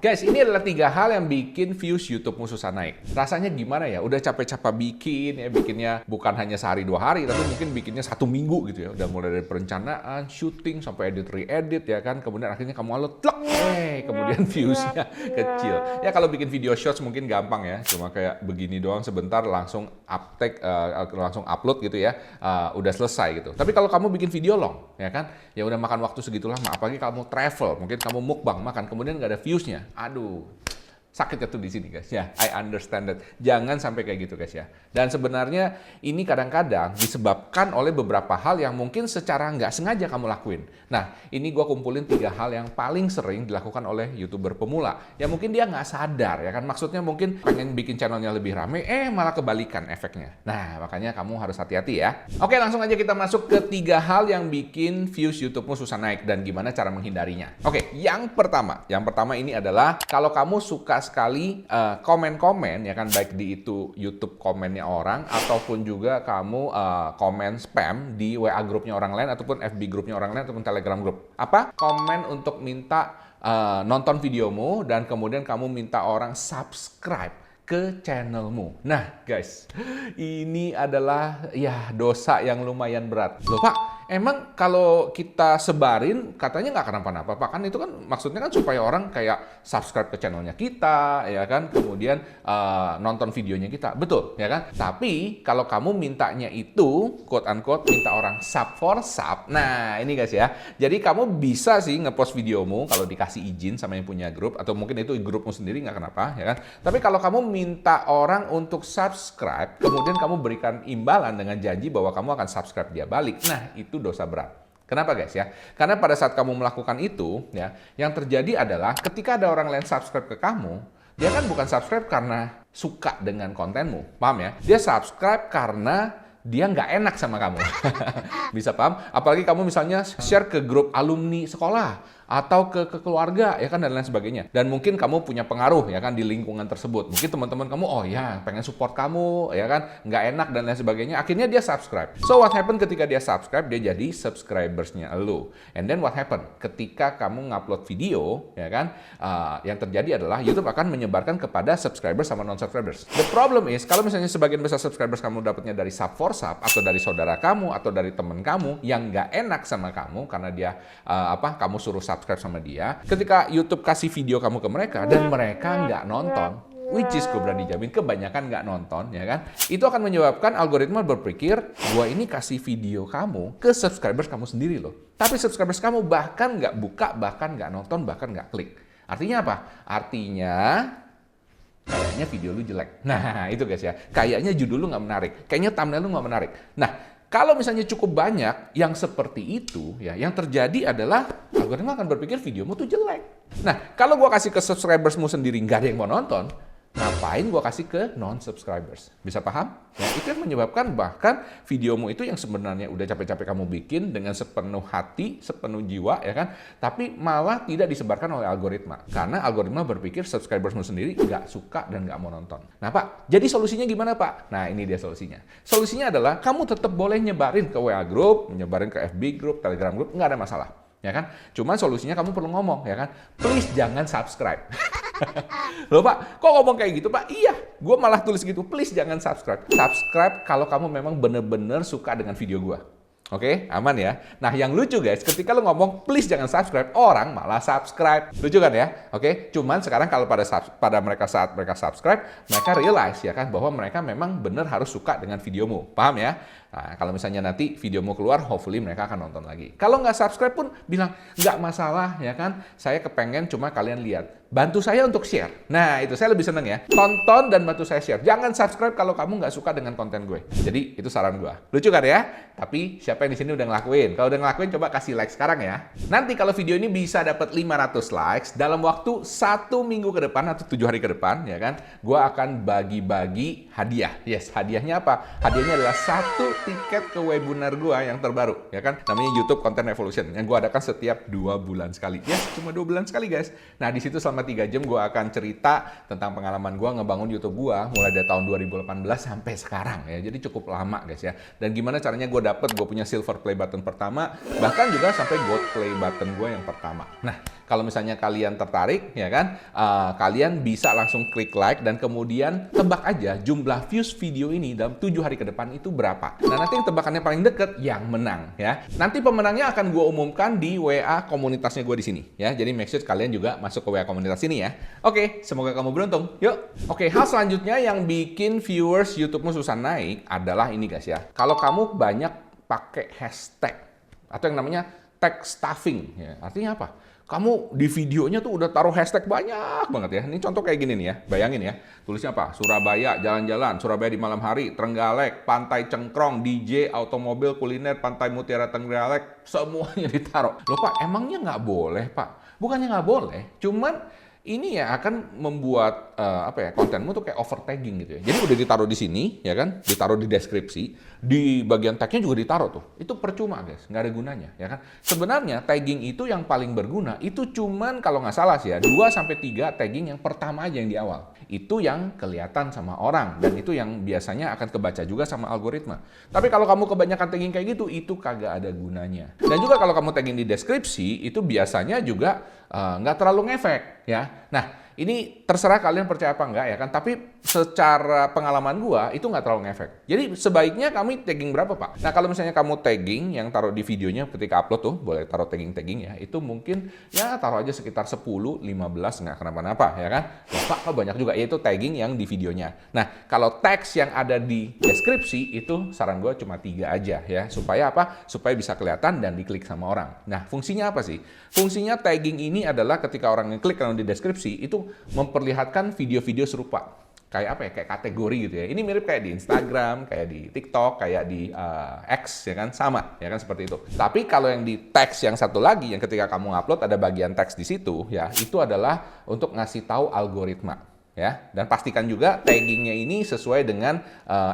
Guys, ini adalah 3 hal yang bikin views YouTube-mu susah naik. Rasanya gimana ya? Udah capek-capek bikin, ya bikinnya bukan hanya sehari 2 hari, tapi mungkin bikinnya 1 minggu gitu ya. Udah mulai dari perencanaan, syuting, sampai edit re-edit ya kan. Kemudian akhirnya kamu upload, tlek, kemudian views-nya kecil. Ya kalau bikin video shorts mungkin gampang ya. Cuma kayak begini doang sebentar langsung langsung upload gitu ya. Udah selesai gitu. Tapi kalau kamu bikin video long, ya kan? Ya udah makan waktu segitu lama. Apalagi kamu travel, mungkin kamu mukbang makan, kemudian nggak ada views-nya. Aduh, sakit ya tuh di sini guys ya. I understand that. Jangan sampai kayak gitu guys ya. Dan sebenarnya ini kadang-kadang disebabkan oleh beberapa hal yang mungkin secara nggak sengaja kamu lakuin. Nah, ini gue kumpulin 3 hal yang paling sering dilakukan oleh YouTuber pemula. Ya mungkin dia nggak sadar ya kan. Maksudnya mungkin pengen bikin channelnya lebih rame, malah kebalikan efeknya. Nah, makanya kamu harus hati-hati ya. Oke, langsung aja kita masuk ke 3 hal yang bikin views YouTube-mu susah naik dan gimana cara menghindarinya. Oke, yang pertama ini adalah kalau kamu suka sekali komen-komen ya kan, baik di itu YouTube komennya orang ataupun juga kamu komen spam di WA grupnya orang lain ataupun FB grupnya orang lain ataupun Telegram grup. Apa? Komen untuk minta nonton videomu dan kemudian kamu minta orang subscribe ke channelmu. Nah guys, ini adalah ya dosa yang lumayan berat. Loh Pak, emang kalau kita sebarin katanya nggak kenapa-napa Pak? Kan itu kan maksudnya kan supaya orang kayak subscribe ke channelnya kita, ya kan? Kemudian nonton videonya kita. Betul, ya kan? Tapi kalau kamu mintanya itu, quote-unquote, minta orang sub for sub. Nah ini guys ya, jadi kamu bisa sih ngepost videomu kalau dikasih izin sama yang punya grup, atau mungkin itu grupmu sendiri nggak kenapa, ya kan? Tapi kalau kamu minta orang untuk subscribe, kemudian kamu berikan imbalan dengan janji bahwa kamu akan subscribe dia balik. Nah, itu dosa berat. Kenapa guys ya? Karena pada saat kamu melakukan itu, ya, yang terjadi adalah ketika ada orang lain subscribe ke kamu, dia kan bukan subscribe karena suka dengan kontenmu, paham ya? Dia subscribe karena dia nggak enak sama kamu. Bisa paham? Apalagi kamu misalnya share ke grup alumni sekolah atau ke keluarga ya kan dan lain sebagainya. Dan mungkin kamu punya pengaruh ya kan di lingkungan tersebut. Mungkin teman-teman kamu oh ya pengen support kamu ya kan, nggak enak dan lain sebagainya. Akhirnya dia subscribe. So what happen ketika dia subscribe? Dia jadi subscribersnya lo. And then what happen? Ketika kamu ngupload video ya kan, yang terjadi adalah YouTube akan menyebarkan kepada subscribers sama non-subscribers. The problem is kalau misalnya sebagian besar subscribers kamu dapatnya dari sub for sub atau dari saudara kamu atau dari teman kamu yang nggak enak sama kamu karena dia kamu suruh subscribe sama dia, ketika YouTube kasih video kamu ke mereka dan mereka nggak nonton, which is gue berani jamin kebanyakan nggak nonton ya kan, itu akan menyebabkan algoritma berpikir gua ini kasih video kamu ke subscribers kamu sendiri loh, tapi subscribers kamu bahkan nggak buka, bahkan nggak nonton, bahkan nggak klik. Artinya apa? Artinya kayaknya video lu jelek. Nah itu guys ya, kayaknya judul lu nggak menarik, kayaknya thumbnail lu nggak menarik. Nah kalau misalnya cukup banyak yang seperti itu, ya, yang terjadi adalah algoritma akan berpikir videomu tuh jelek. Nah, kalau gua kasih ke subscribersmu sendiri nggak ada yang mau nonton, ngapain gua kasih ke non-subscribers? Bisa paham? Ya, itu yang menyebabkan bahkan videomu itu yang sebenarnya udah capek-capek kamu bikin dengan sepenuh hati, sepenuh jiwa, ya kan? Tapi malah tidak disebarkan oleh algoritma. Karena algoritma berpikir subscribersmu sendiri nggak suka dan nggak mau nonton. Nah Pak, jadi solusinya gimana Pak? Nah ini dia solusinya. Solusinya adalah kamu tetap boleh nyebarin ke WA group, nyebarin ke FB group, Telegram group, nggak ada masalah. Ya kan? Cuman solusinya kamu perlu ngomong, ya kan? Please jangan subscribe. Loh Pak, kok ngomong kayak gitu Pak? Iya, gue malah tulis gitu, please jangan subscribe. Subscribe kalau kamu memang bener-bener suka dengan video gue. Oke, aman ya? Nah, yang lucu guys, ketika lo ngomong please jangan subscribe, orang malah subscribe. Lucu kan ya? Oke, cuman sekarang kalau saat mereka subscribe, mereka realize ya kan bahwa mereka memang bener harus suka dengan videomu. Paham ya? Nah, kalau misalnya nanti videomu keluar, hopefully mereka akan nonton lagi. Kalau nggak subscribe pun bilang, nggak masalah ya kan, saya kepengen cuma kalian lihat. Bantu saya untuk share. Nah, itu saya lebih seneng ya. Tonton dan bantu saya share. Jangan subscribe kalau kamu nggak suka dengan konten gue. Jadi, itu saran gue. Lucu kan ya? Tapi, siapa yang di sini udah ngelakuin? Kalau udah ngelakuin, coba kasih like sekarang ya. Nanti kalau video ini bisa dapat 500 likes, dalam waktu 1 minggu ke depan atau 7 hari ke depan, ya kan? Gue akan bagi-bagi hadiah. Yes, hadiahnya apa? Hadiahnya adalah 1 tiket ke webinar gua yang terbaru, ya kan? Namanya YouTube Content Revolution yang gua adakan setiap 2 bulan sekali. Ya, cuma 2 bulan sekali, guys. Nah, di situ selama 3 jam gua akan cerita tentang pengalaman gua ngebangun YouTube gua mulai dari tahun 2018 sampai sekarang ya. Jadi cukup lama, guys ya. Dan gimana caranya gua dapet gua punya silver play button pertama, bahkan juga sampai gold play button gua yang pertama. Nah, kalau misalnya kalian tertarik, ya kan, kalian bisa langsung klik like dan kemudian tebak aja jumlah views video ini dalam 7 hari ke depan itu berapa. Nah, nanti yang tebakannya paling deket yang menang ya. Nanti pemenangnya akan gue umumkan di WA komunitasnya gue di sini ya. Jadi make sure kalian juga masuk ke WA komunitas ini ya. Oke, semoga kamu beruntung. Yuk. Oke, hal selanjutnya yang bikin viewers YouTube-mu susah naik adalah ini guys ya. Kalau kamu banyak pakai hashtag atau yang namanya tag stuffing ya. Artinya apa? Kamu di videonya tuh udah taruh hashtag banyak banget ya. Ini contoh kayak gini nih ya. Bayangin ya. Tulisnya apa? Surabaya, jalan-jalan. Surabaya di malam hari. Trenggalek, Pantai Cengkrong, DJ, automobil, kuliner, Pantai Mutiara Trenggalek. Semuanya ditaruh. Loh Pak, emangnya nggak boleh Pak? Bukannya nggak boleh. Cuman ini ya akan membuat kontenmu tuh kayak overtagging gitu ya. Jadi udah ditaruh di sini ya kan, ditaruh di deskripsi, di bagian tagnya juga ditaruh tuh. Itu percuma guys, nggak ada gunanya ya kan. Sebenarnya tagging itu yang paling berguna itu cuman kalau nggak salah sih ya 2-3 tagging yang pertama aja yang di awal. Itu yang kelihatan sama orang dan itu yang biasanya akan kebaca juga sama algoritma. Tapi kalau kamu kebanyakan tagging kayak gitu, itu kagak ada gunanya. Dan juga kalau kamu tagging di deskripsi, itu biasanya juga nggak terlalu ngefek ya. Nah, ini terserah kalian percaya apa enggak ya kan, tapi secara pengalaman gua itu nggak terlalu ngefek. Jadi sebaiknya kami tagging berapa Pak? Nah kalau misalnya kamu tagging yang taruh di videonya ketika upload tuh, boleh taruh tagging ya, itu mungkin ya taruh aja sekitar 10-15 nggak kenapa-napa ya kan. Nah, Pak kok banyak juga, yaitu tagging yang di videonya. Nah kalau teks yang ada di deskripsi itu saran gua cuma 3 aja ya, supaya apa? Supaya bisa kelihatan dan diklik sama orang. Nah fungsinya apa sih? Fungsinya tagging ini adalah ketika orang ngeklik kalau di deskripsi itu memperlihatkan video-video serupa. Kayak apa ya? Kayak kategori gitu ya. Ini mirip kayak di Instagram, kayak di TikTok, kayak di X ya kan, sama ya kan seperti itu. Tapi kalau yang di teks yang satu lagi yang ketika kamu upload ada bagian teks di situ ya, itu adalah untuk ngasih tahu algoritma. Ya, dan pastikan juga taggingnya ini sesuai dengan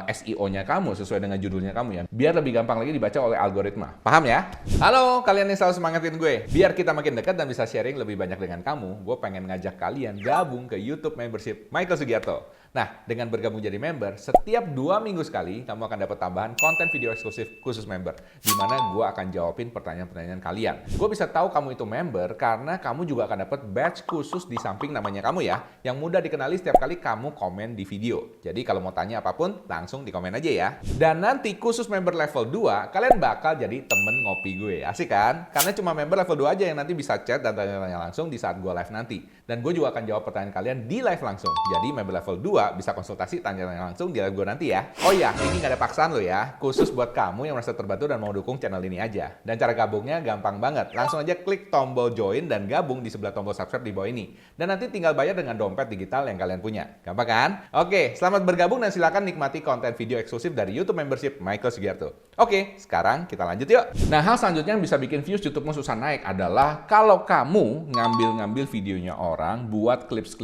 SEO-nya kamu, sesuai dengan judulnya kamu ya, biar lebih gampang lagi dibaca oleh algoritma. Paham ya? Halo, kalian yang selalu semangatin gue. Biar kita makin dekat dan bisa sharing lebih banyak dengan kamu, gue pengen ngajak kalian gabung ke YouTube Membership Michael Sugiarto. Nah, dengan bergabung jadi member, setiap 2 minggu sekali, kamu akan dapat tambahan konten video eksklusif khusus member, di mana gue akan jawabin pertanyaan-pertanyaan kalian. Gue bisa tahu kamu itu member karena kamu juga akan dapat badge khusus di samping namanya kamu ya, yang mudah dikenali setiap kali kamu komen di video. Jadi kalau mau tanya apapun, langsung di komen aja ya. Dan nanti khusus member level 2, kalian bakal jadi temen ngopi gue. Asik kan? Karena cuma member level 2 aja yang nanti bisa chat dan tanya-tanya langsung di saat gue live nanti. Dan gue juga akan jawab pertanyaan kalian di live langsung. Jadi member level 2 bisa konsultasi, tanya-tanya langsung di live gue nanti ya. Oh iya, ini nggak ada paksaan lo ya. Khusus buat kamu yang merasa terbantu dan mau dukung channel ini aja. Dan cara gabungnya gampang banget. Langsung aja klik tombol join dan gabung di sebelah tombol subscribe di bawah ini. Dan nanti tinggal bayar dengan dompet digital yang kalian punya. Gampang kan? Oke, selamat bergabung dan silakan nikmati konten video eksklusif dari YouTube Membership Michael Sugiarto. Oke, sekarang kita lanjut yuk. Nah, hal selanjutnya yang bisa bikin views YouTube-mu susah naik adalah kalau kamu ngambil videonya orang, buat clips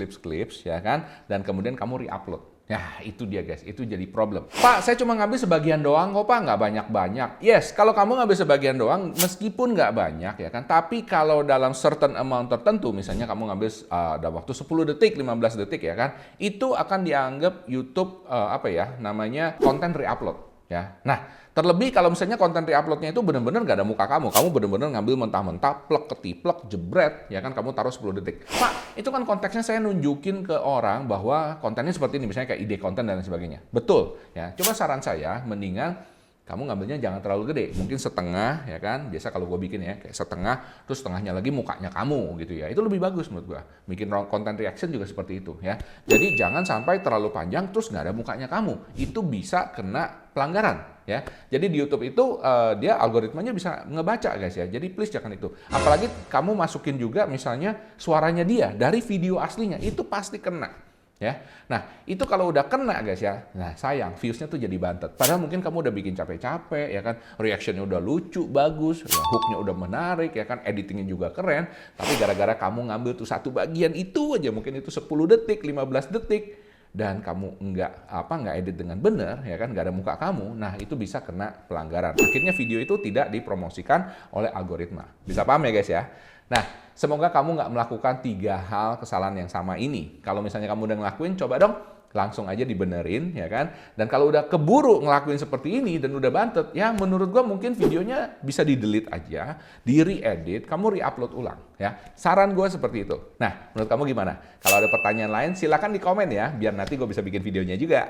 ya kan, dan kemudian kamu re-upload. Nah, itu dia guys, itu jadi problem. Pak, saya cuma ngambil sebagian doang kok Pak, nggak banyak-banyak. Yes, kalau kamu ngambil sebagian doang, meskipun nggak banyak ya kan, tapi kalau dalam certain amount tertentu, misalnya kamu ngambil dalam waktu 10 detik, 15 detik ya kan, itu akan dianggap YouTube konten re-upload ya. Nah, terlebih kalau misalnya konten re-uploadnya itu benar-benar nggak ada muka kamu benar-benar ngambil mentah-mentah, plek ketiplek, jebret, ya kan kamu taruh 10 detik. Pak, itu kan konteksnya saya nunjukin ke orang bahwa kontennya seperti ini, misalnya kayak ide konten dan lain sebagainya. Betul, ya. Cuma saran saya, mendingan kamu ngambilnya jangan terlalu gede, mungkin setengah, ya kan. Biasa kalau gue bikin ya, kayak setengah, terus setengahnya lagi mukanya kamu, gitu ya. Itu lebih bagus menurut gue. Bikin konten reaction juga seperti itu, ya. Jadi jangan sampai terlalu panjang, terus nggak ada mukanya kamu. Itu bisa kena pelanggaran. Ya, jadi di YouTube itu dia algoritmanya bisa ngebaca guys ya. Jadi please jangan itu. Apalagi kamu masukin juga misalnya suaranya dia dari video aslinya, itu pasti kena. Ya, nah itu kalau udah kena guys ya, nah sayang viewsnya tuh jadi bantet. Padahal mungkin kamu udah bikin capek-capek ya kan, reactionnya udah lucu, bagus, ya, hooknya udah menarik ya kan, editingnya juga keren. Tapi gara-gara kamu ngambil tuh satu bagian itu aja, mungkin itu 10 detik, 15 detik. dan kamu nggak edit dengan benar, ya kan, nggak ada muka kamu, nah itu bisa kena pelanggaran. Akhirnya video itu tidak dipromosikan oleh algoritma. Bisa paham ya guys ya? Nah, semoga kamu nggak melakukan 3 hal kesalahan yang sama ini. Kalau misalnya kamu udah ngelakuin, coba dong langsung aja dibenerin, ya kan? Dan kalau udah keburu ngelakuin seperti ini dan udah bantet, ya menurut gua mungkin videonya bisa di-delete aja, di-re-edit, kamu re-upload ulang, ya. Saran gua seperti itu. Nah, menurut kamu gimana? Kalau ada pertanyaan lain, silakan di komen ya, biar nanti gua bisa bikin videonya juga.